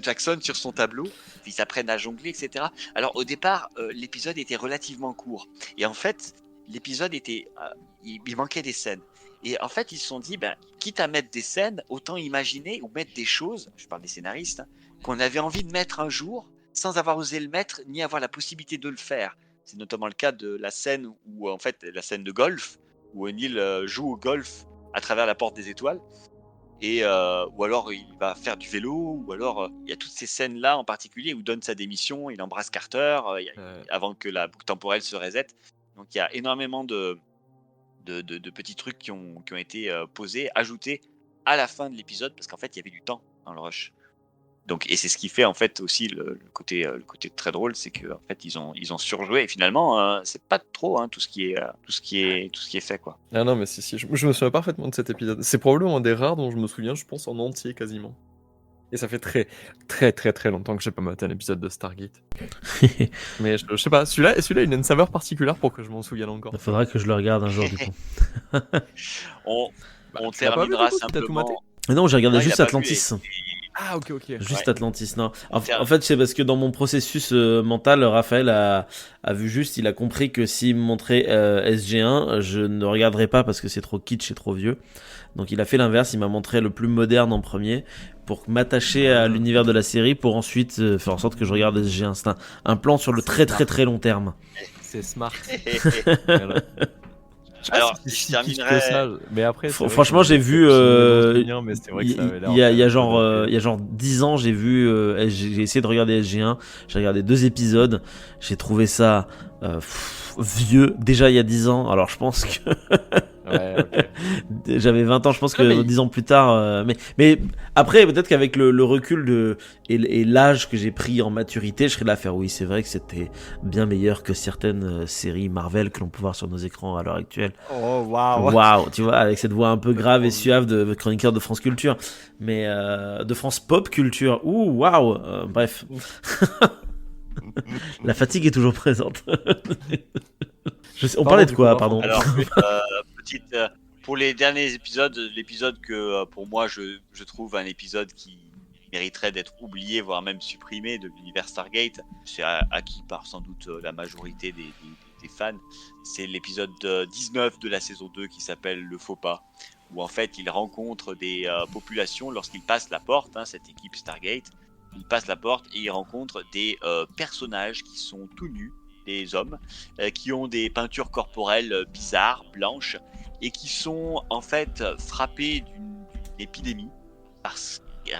Jackson sur son tableau. Ils s'apprennent à jongler, etc. Alors au départ, l'épisode était relativement court. Et en fait, l'épisode était... il manquait des scènes. Et en fait, ils se sont dit, ben, quitte à mettre des scènes, autant imaginer ou mettre des choses, je parle des scénaristes, hein, qu'on avait envie de mettre un jour, sans avoir osé le mettre, ni avoir la possibilité de le faire. C'est notamment le cas de la scène où, en fait, la scène de golf, où O'Neill joue au golf à travers la porte des étoiles, et ou alors il va faire du vélo, ou alors il y a toutes ces scènes-là en particulier où donne sa démission, il embrasse Carter avant que la boucle temporelle se reset. Donc il y a énormément de petits trucs qui ont été posés, ajoutés à la fin de l'épisode, parce qu'en fait il y avait du temps dans le rush. Donc, et c'est ce qui fait en fait aussi le côté très drôle, c'est que en fait ils ont surjoué et finalement c'est pas trop tout ce qui est fait quoi. Ah non, mais si, je me souviens parfaitement de cet épisode. C'est probablement un des rares dont je me souviens, je pense, en entier quasiment. Et ça fait très, très, très, très longtemps que j'ai pas maté un épisode de Stargate. Mais je sais pas, celui-là, il a une saveur particulière pour que je m'en souvienne encore. Il faudra que je le regarde un jour du coup. On tu l'as pas vu, terminera du coup, t'as tout maté simplement. Mais non, j'ai regardé Non, il a juste pas vu, Atlantis. Ah, ok. Juste Ouais. Atlantis, non. En Tiens. fait, c'est parce que dans mon processus mental, Raphaël a vu juste, il a compris que s'il me montrait SG1, je ne regarderais pas parce que c'est trop kitsch et trop vieux. Donc il a fait l'inverse, il m'a montré le plus moderne en premier pour m'attacher à l'univers de la série pour ensuite faire en sorte que je regarde SG1. C'est un plan sur le très très très long terme. C'est smart. Alors, je je terminerai. terminerai. Mais après, c'est vrai Franchement, que j'ai vu. mais c'est vrai que Il ça avait l'air y a un genre, peu il y a genre 10 ans, j'ai vu, j'ai essayé de regarder SG1, j'ai regardé 2 épisodes, j'ai trouvé ça vieux, déjà il y a 10 ans, alors je pense que Ouais, ok. j'avais 20 ans, je pense que Ouais, mais 10 ans plus tard, mais après peut-être qu'avec le recul et l'âge que j'ai pris en maturité, je serais là à faire oui, c'est vrai que c'était bien meilleur que certaines séries Marvel que l'on peut voir sur nos écrans à l'heure actuelle. Oh, waouh. Waouh, tu vois, avec cette voix un peu grave et suave de chroniqueur de France Culture, mais de France Pop Culture. Ouh, waouh, bref. La fatigue est toujours présente. On parlait de quoi, pardon? Alors, petite, pour les derniers épisodes, l'épisode que pour moi je trouve un épisode qui mériterait d'être oublié, voire même supprimé de l'univers Stargate, c'est acquis par sans doute la majorité des fans, c'est l'épisode 19 de la saison 2 qui s'appelle Le Faux Pas, où en fait il rencontre des populations lorsqu'il passe la porte, cette équipe Stargate, il passe la porte et il rencontre des personnages qui sont tout nus, des hommes, qui ont des peintures corporelles bizarres, blanches, et qui sont en fait frappés d'une épidémie, parce que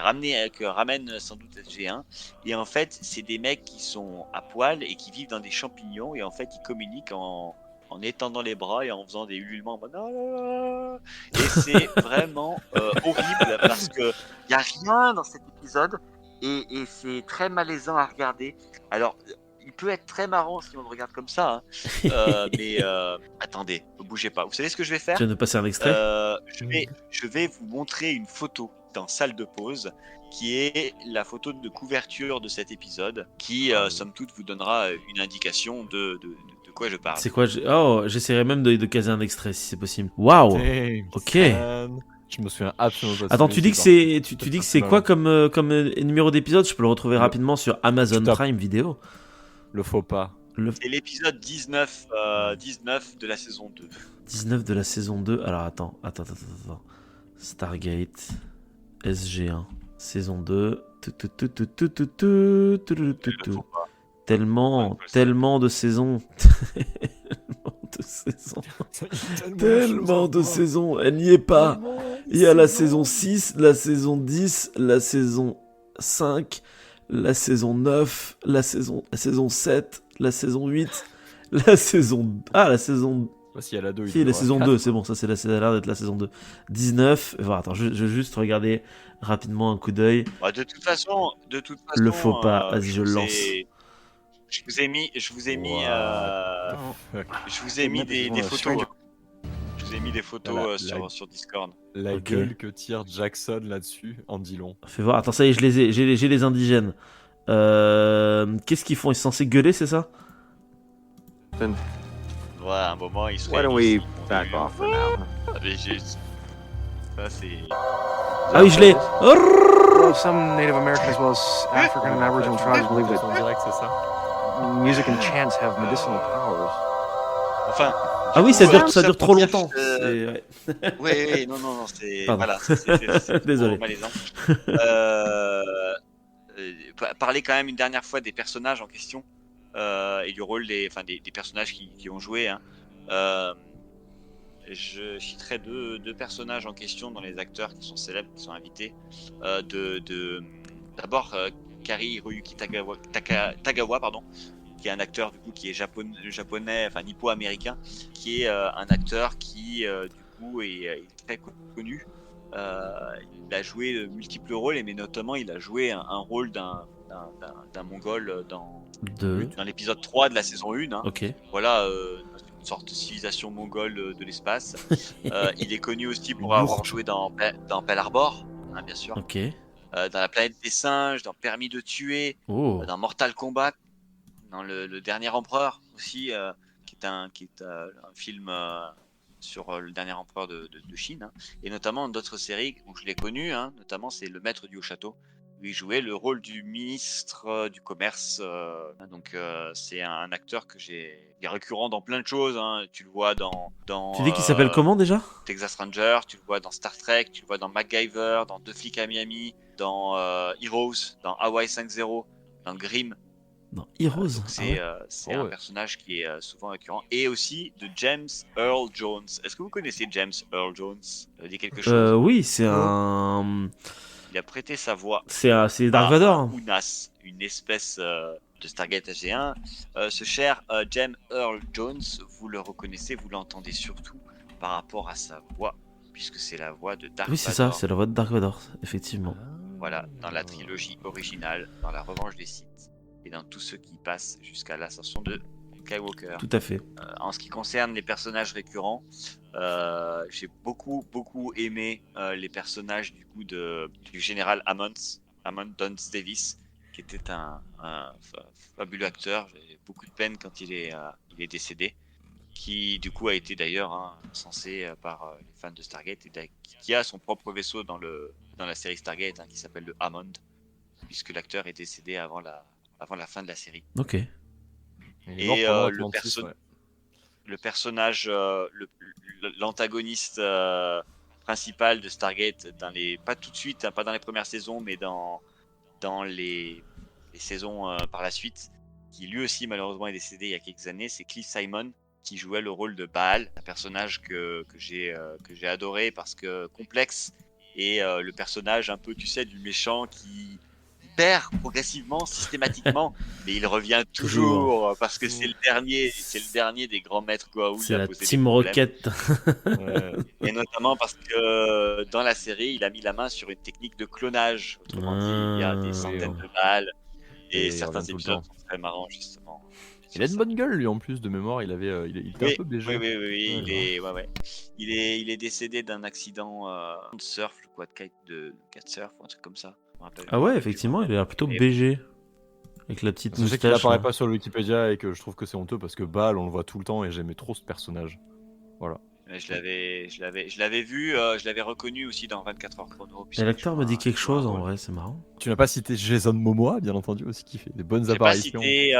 ramène sans doute SG1, et en fait c'est des mecs qui sont à poil et qui vivent dans des champignons, et en fait ils communiquent en étendant les bras et en faisant des ululements en mode et c'est vraiment horrible parce que y a rien dans cet épisode et c'est très malaisant à regarder. Alors il peut être très marrant si on le regarde comme ça, mais attendez, ne bougez pas. Vous savez ce que je vais faire? Tu viens de passer un extrait? Je vais vous montrer une photo dans salle de pause qui est la photo de couverture de cet épisode qui somme toute vous donnera une indication de de quoi je parle. C'est quoi j'essaierai même de caser un extrait si c'est possible. Waouh. Ok. Je me souviens absolument pas. de Attends, ce tu dis que film, c'est tu dis que c'est quoi comme numéro d'épisode? Je peux le retrouver rapidement sur Amazon tape. Prime Video. le faux pas. C'est l'épisode 19, 19 de la saison 2. 19 de la saison 2. Alors attends. Stargate SG1 saison 2. Tellement de saisons. Tellement de saisons. Elle n'y est pas. Il y a la saison 6, la saison 10, la saison 5, la saison 9, la saison 7, la saison 8, la saison... Ah, la saison... Si, il y a la 2. Si, la saison 2, c'est bon, ça a l'air d'être la saison 2. 19, voilà, attends, je vais juste regarder rapidement un coup d'œil. Bah, de toute façon, Le faux pas, vas-y, je le lance. Je vous ai mis des photos. Je vous ai mis des photos sur Discord. La Ok. gueule que tire Jackson là-dessus en dit long. Fais voir, attends, ça y est, je les ai, j'ai les indigènes. Qu'est-ce qu'ils font? Ils sont censés gueuler, c'est ça? Voilà, à un moment, ils se Why don't réunissent, we ils font back du- off for now? Mais ça, c'est... Ah oui, je l'ai. Well, some Native American as well as African and Aboriginal tribes believe that En direct, c'est ça. music and chants have medicinal powers. Enfin... Ah oui, ça dure trop pour dire longtemps. que- C'est- ouais. Oui, non, c'est... Pardon. Voilà, c'est Désolé. trop malaisant. Parler quand même une dernière fois des personnages en question et du rôle des personnages qui ont joué. Hein. Je citerai deux personnages en question dans les acteurs qui sont célèbres, qui sont invités. D'abord, Kari Hiroyuki Tagawa, pardon, qui est un acteur du coup qui est japonais, enfin nippo-américain, qui est un acteur qui du coup est très connu. Il a joué de multiples rôles, mais notamment il a joué un rôle d'un Mongol dans l'épisode 3 de la saison 1. Hein. Ok. Voilà, une sorte de civilisation mongole de l'espace. Il est connu aussi pour avoir joué dans Pearl Harbor, hein, bien sûr. Ok. Dans La planète des singes, dans Permis de tuer, Oh. dans Mortal Kombat, dans le Dernier Empereur aussi, qui est un film sur le dernier empereur de Chine, hein. Et notamment d'autres séries où je l'ai connu, hein, notamment c'est Le Maître du Haut Château, où il jouait le rôle du ministre du commerce. Donc c'est un acteur il est récurrent dans plein de choses, hein. Tu le vois dans Tu dis qu'il s'appelle comment déjà? Texas Ranger, tu le vois dans Star Trek, tu le vois dans MacGyver, dans Deux flics à Miami, dans Heroes, dans Hawaii 5-0, dans Grimm. Non, Heroes. Donc c'est un personnage qui est souvent récurrent. Et aussi de James Earl Jones. Est-ce que vous connaissez James Earl Jones? Ça vous dit quelque chose? Oui, c'est un... Il a prêté sa voix C'est Dark Vador. Unas, une espèce de Stargate SG1. Ce cher James Earl Jones, vous le reconnaissez, vous l'entendez surtout par rapport à sa voix, puisque c'est la voix de Dark Oui, c'est ça, Vador. c'est la voix de Dark Vador, effectivement. Voilà, dans la trilogie originale, dans La Revanche des Sith, et dans tous ceux qui passent jusqu'à l'ascension de Skywalker. Tout à fait. En ce qui concerne les personnages récurrents, j'ai beaucoup aimé les personnages du coup du général Hammond Duns Davis, qui était un fabuleux acteur. J'ai beaucoup de peine quand il est décédé, qui du coup a été d'ailleurs censé par les fans de Stargate, et qui a son propre vaisseau dans la série Stargate, qui s'appelle le Hammond, puisque l'acteur est décédé avant la fin de la série. Ok. Et le personnage, l'antagoniste principal de Stargate, pas tout de suite, pas dans les premières saisons, mais dans les saisons par la suite, qui lui aussi malheureusement est décédé il y a quelques années, c'est Cliff Simon, qui jouait le rôle de Baal, un personnage que j'ai adoré parce que complexe, et le personnage un peu, tu sais, du méchant qui perd progressivement, systématiquement, mais il revient toujours parce que c'est le dernier des grands maîtres Goa'uld. C'est la Team Rocket. Et notamment parce que dans la série, il a mis la main sur une technique de clonage. Autrement dit, il y a des centaines de balles, et certains épisodes sont très marrants justement. Il a une bonne gueule lui en plus, de mémoire. Il était un peu BG. Oui. Il est décédé d'un accident de surf, de kitesurf ou un truc comme ça. Ah ouais, effectivement, il a l'air plutôt BG. Avec la petite Je sais qu'il moustache. apparaît là. pas sur le Wikipédia et que je trouve que c'est honteux parce que Baal, on le voit tout le temps et j'aimais trop ce personnage. Mais je l'avais vu, je l'avais reconnu aussi dans 24 heures chrono. Et puisque l'acteur tu me vois dit un- quelque tu vois un chose en rôle. vrai, c'est marrant. Tu n'as pas cité Jason Momoa, bien entendu, aussi, qui fait des bonnes J'ai pas apparitions. j'ai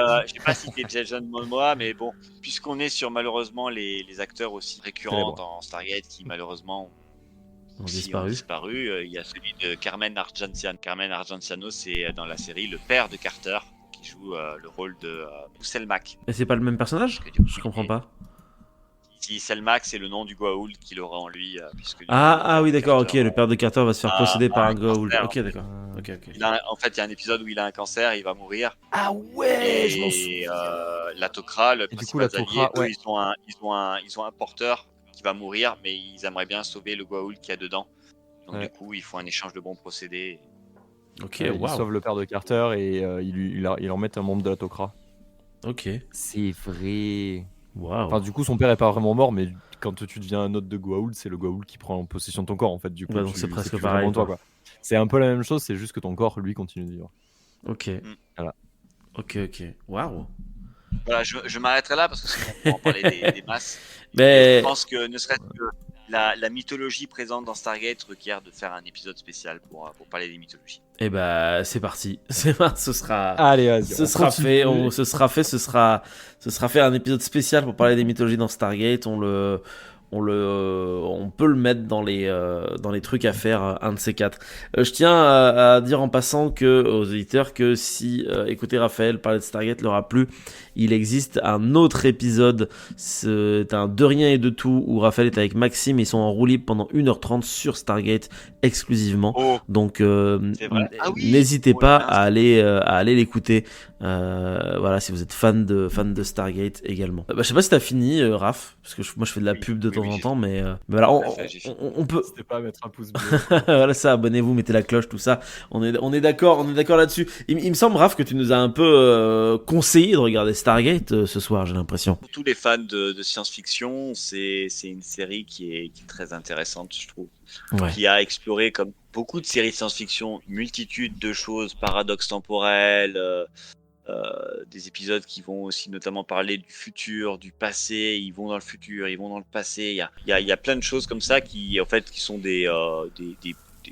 pas cité Jason Momoa, mais bon, puisqu'on est sur malheureusement les acteurs aussi récurrents Célèbres. dans Stargate qui malheureusement Ont aussi disparu. il y a celui de Carmen Argentiano. Carmen Argentiano, c'est dans la série le père de Carter qui joue le rôle de Selmak. Et c'est pas le même personnage? Parce que du coup, Je comprends pas. Si Selmak, c'est le nom du Goa'uld qu'il aura en lui, puisque du coup, Ah oui, d'accord, ok. Carter, Le père de Carter va se faire a- posséder par a un un Goa'uld. cancer, Ok, en d'accord. Ok. en fait, il y a un épisode où il a un cancer, il va mourir. Ah ouais, je m'en souviens. Et la Tok'ra, le Et du coup, principal la Tok'ra, allié, eux, ouais. ils ont un porteur qui va mourir, mais ils aimeraient bien sauver le Goa'uld qu'il y a dedans. Donc Ouais. du coup, ils font un échange de bons procédés. Ok, Ils waouh. sauvent le père de Carter et ils en mettent un membre de la Tok'ra. Ok. C'est vrai. Waouh. Enfin, du coup, son père est pas vraiment mort, mais quand tu deviens un hôte de Goa'uld, c'est le Goa'uld qui prend possession de ton corps, en fait. Du coup, Ouais, donc c'est presque plus pareil, vraiment toi, quoi. quoi. C'est un peu la même chose, c'est juste que ton corps, lui, continue de vivre. Ok. Voilà. Ok. Waouh. Voilà, je m'arrêterai là parce que sinon on peut en parler des masses. Mais Je pense que ne serait-ce que la mythologie présente dans Stargate requiert de faire un épisode spécial pour parler des mythologies. eh bah, c'est parti. Ce sera. Allez, vas-y. Ce on sera continue. fait, ce sera fait un épisode spécial pour parler des mythologies dans Stargate. On peut le mettre dans les trucs à faire, un de ces quatre. Je tiens à dire en passant aux auditeurs que si écouter Raphaël parler de Stargate leur a plu, il existe un autre épisode, c'est un De Rien et de Tout, où Raphaël est avec Maxime, ils sont en roue libre pendant 1h30 sur Stargate exclusivement. Oh, Donc c'est vrai. Ah oui, n'hésitez oh, pas mince. à aller l'écouter. Voilà, si vous êtes fan de Stargate également. Je sais pas si t'as fini, Raph, parce que moi je fais de la Oui, pub de oui, temps oui, en j'ai temps, mais voilà, j'ai on peut. N'hésitez pas à mettre un pouce bleu. Voilà ça, abonnez-vous, mettez la cloche, tout ça. On est d'accord là-dessus. Il me semble, Raph, que tu nous as un peu conseillé de regarder Stargate ce soir, j'ai l'impression. Pour tous les fans de science-fiction, c'est une série qui est très intéressante, je trouve. Ouais. Qui a exploré, comme beaucoup de séries de science-fiction, multitude de choses, paradoxes temporels, des épisodes qui vont aussi notamment parler du futur, du passé. Ils vont dans le futur, ils vont dans le passé. Il y a plein de choses comme ça qui, en fait, qui sont des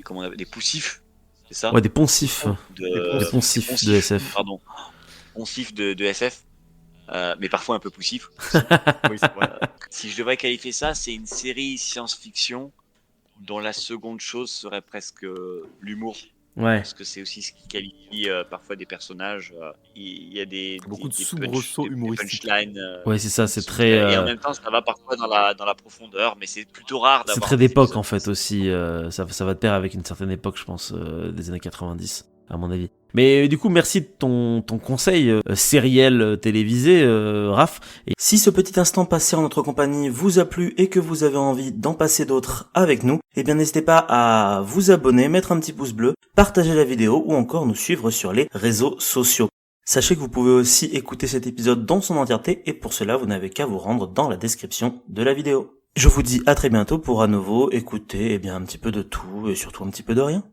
comment on appelle, des poussifs, c'est ça? Ouais, des poncifs. de, Des poncifs de SF. Pardon. Poncifs de SF. Mais parfois un peu poussif. Oui, c'est vrai. Si je devrais qualifier ça, c'est une série science-fiction dont la seconde chose serait presque l'humour. Ouais. Parce que c'est aussi ce qui qualifie parfois des personnages. Il y a Beaucoup de des soubresauts des humoristiques. punchlines. Ouais, c'est ça, c'est sont très. Et en même temps, ça va parfois dans la profondeur, mais c'est plutôt rare d'avoir. C'est très des d'époque épisodes en fait comme ça. aussi. Ça va de pair avec une certaine époque, je pense, des années 90, à mon avis. Mais du coup, merci de ton conseil sériel télévisé, Raph. Et si ce petit instant passé en notre compagnie vous a plu et que vous avez envie d'en passer d'autres avec nous, eh bien n'hésitez pas à vous abonner, mettre un petit pouce bleu, partager la vidéo ou encore nous suivre sur les réseaux sociaux. Sachez que vous pouvez aussi écouter cet épisode dans son entièreté et pour cela, vous n'avez qu'à vous rendre dans la description de la vidéo. Je vous dis à très bientôt pour à nouveau écouter un petit peu de tout et surtout un petit peu de rien.